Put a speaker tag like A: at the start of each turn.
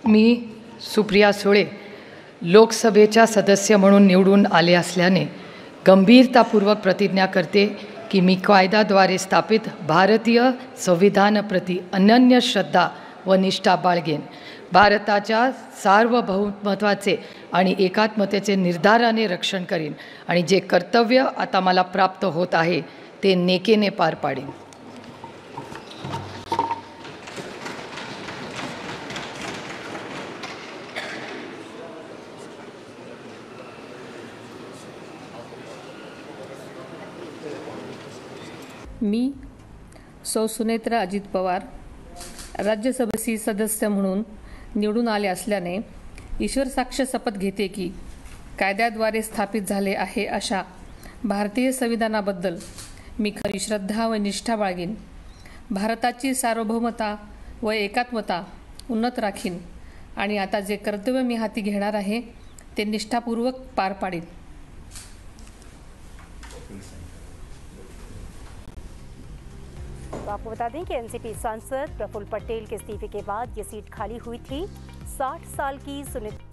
A: मी सुप्रिया सुळे लोकसभेच्या सदस्य म्हणून निवडून आले असल्याने गंभीरतापूर्वक प्रतिज्ञा करते की मी कायद्याद्वारे स्थापित भारतीय संविधानाप्रती अनन्य श्रद्धा व निष्ठा बाळगेन. भारताच्या सार्वभौमत्वाचे आणि एकात्मतेचे निर्धाराने रक्षण करीन आणि जे कर्तव्य आता मला प्राप्त होत आहे ते नेकेने पार पाडेन.
B: मी सौ सुनेत्रा अजित पवार राज्यसभेची सदस्य म्हणून निवडून आले असल्याने ईश्वर साक्ष शपथ घेते की कायद्याद्वारे स्थापित झाले आहे अशा भारतीय संविधानाबद्दल मी खरी श्रद्धा व निष्ठा बाळगीन. भारताची सार्वभौमता व एकात्मता उन्नत राखीन आणि आता जे कर्तव्य मी हाती घेणार आहे ते निष्ठापूर्वक पार पाडीन.
C: तो आपको बता दें कि एनसीपी सांसद प्रफुल्ल पटेल के इस्तीफे के बाद ये सीट खाली हुई थी. 60 साल की सुनीता